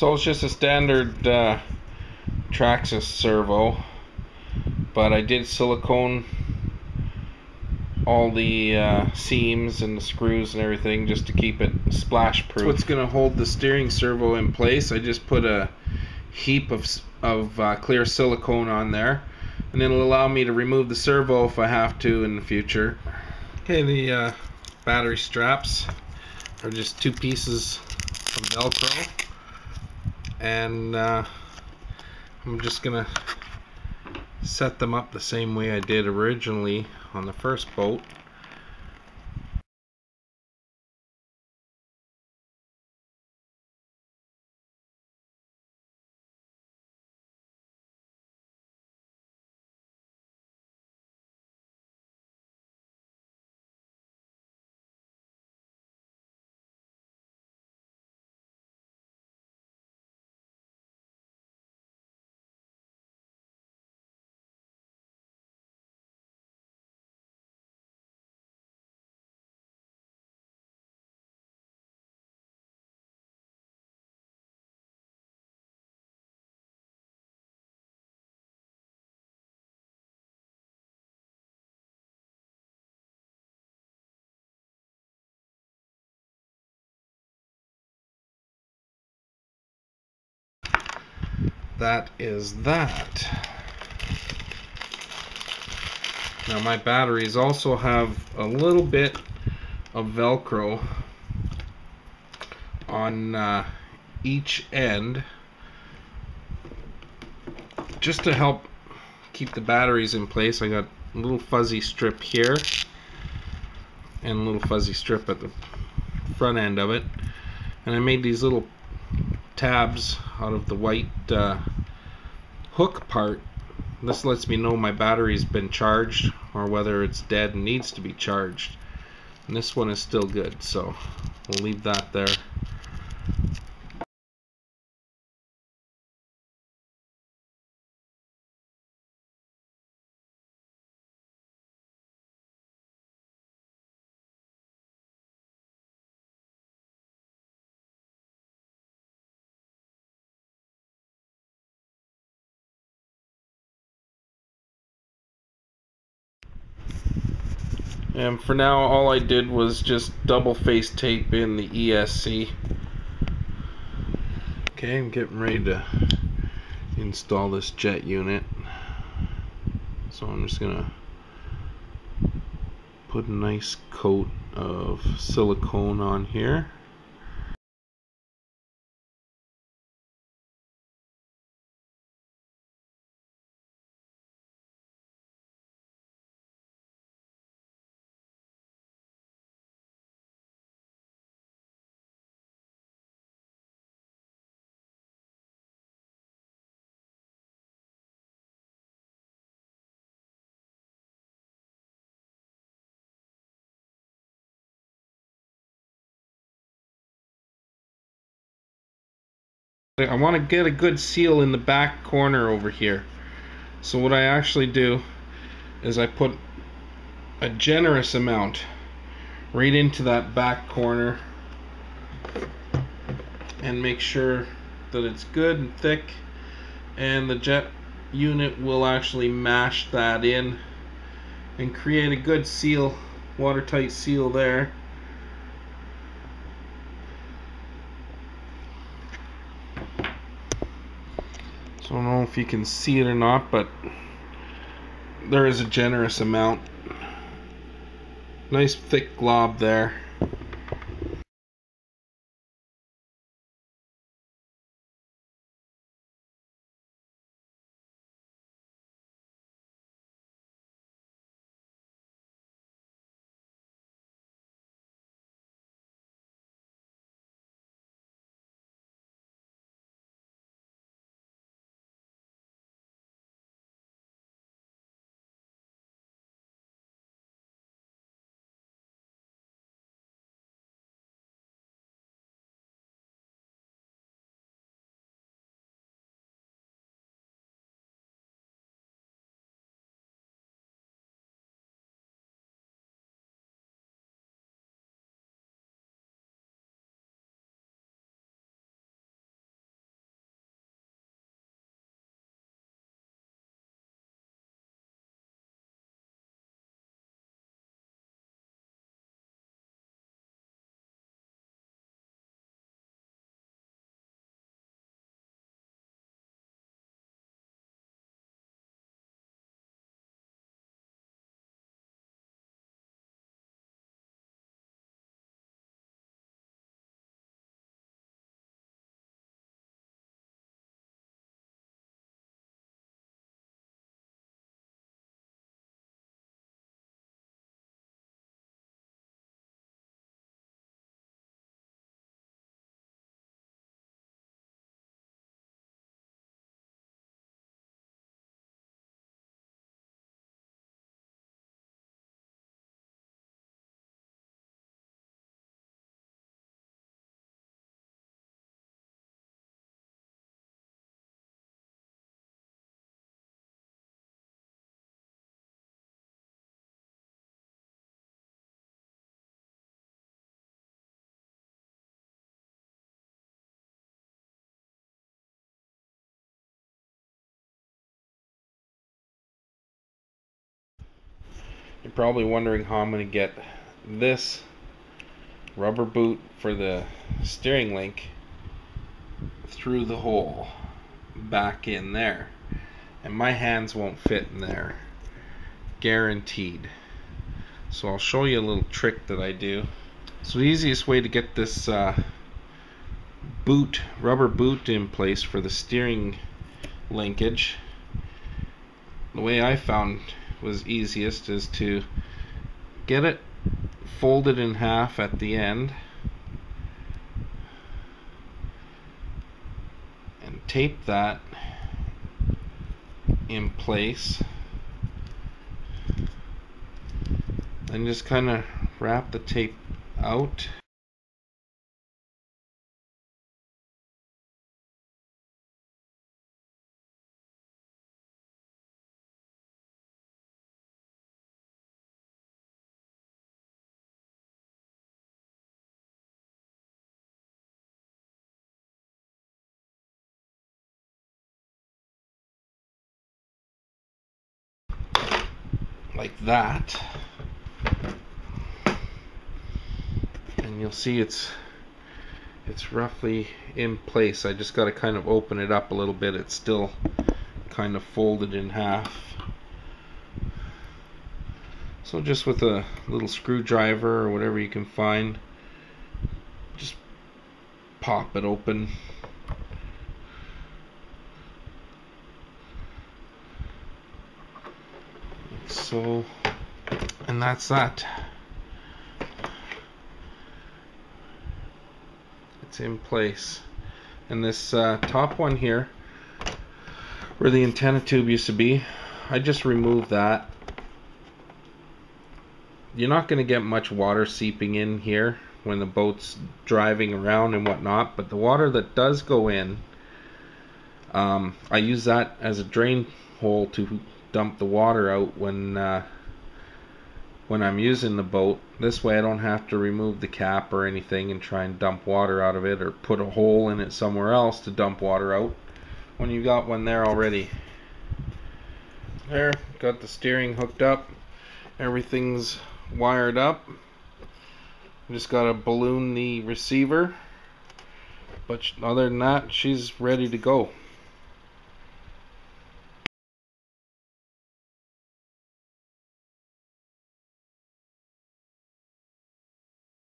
So it's just a standard Traxxas servo, but I did silicone all the seams and the screws and everything just to keep it splash proof. What's going to hold the steering servo in place, I just put a heap of clear silicone on there, and it'll allow me to remove the servo if I have to in the future. Okay, the battery straps are just two pieces of Velcro, and I'm just gonna set them up the same way I did originally on the first boat. That is that. Now my batteries also have a little bit of Velcro on each end, just to help keep the batteries in place. I got a little fuzzy strip here and a little fuzzy strip at the front end of it, and I made these little tabs out of the white hook part. This lets me know my battery's been charged or whether it's dead and needs to be charged, and this one is still good, so we'll leave that there. And for now, all I did was just double face tape in the ESC. Okay, I'm getting ready to install this jet unit. So I'm just gonna put a nice coat of silicone on here. I want to get a good seal in the back corner over here. So what I actually do is I put a generous amount right into that back corner and make sure that it's good and thick, and the jet unit will actually mash that in and create a good seal, watertight seal there. So I don't know if you can see it or not, but there is a generous amount. Nice thick glob there. You're probably wondering how I'm going to get this rubber boot for the steering link through the hole back in there, and my hands won't fit in there, guaranteed. So I'll show you a little trick that I do. So the easiest way to get this rubber boot in place for the steering linkage, the way I found was easiest, is to get it folded in half at the end and tape that in place, and just kind of wrap the tape out. Like that, and you'll see it's roughly in place. I just got to kind of open it up a little bit. It's still kind of folded in half. So just with a little screwdriver or whatever you can find, just pop it open. So, and that's that. It's in place. And this top one here, where the antenna tube used to be, I just removed that. You're not going to get much water seeping in here when the boat's driving around and whatnot, but the water that does go in, I use that as a drain hole to dump the water out when I'm using the boat. This way I don't have to remove the cap or anything and try and dump water out of it, or put a hole in it somewhere else to dump water out when you got one there already. There, got the steering hooked up, everything's wired up. Just gotta balloon the receiver, but other than that, she's ready to go.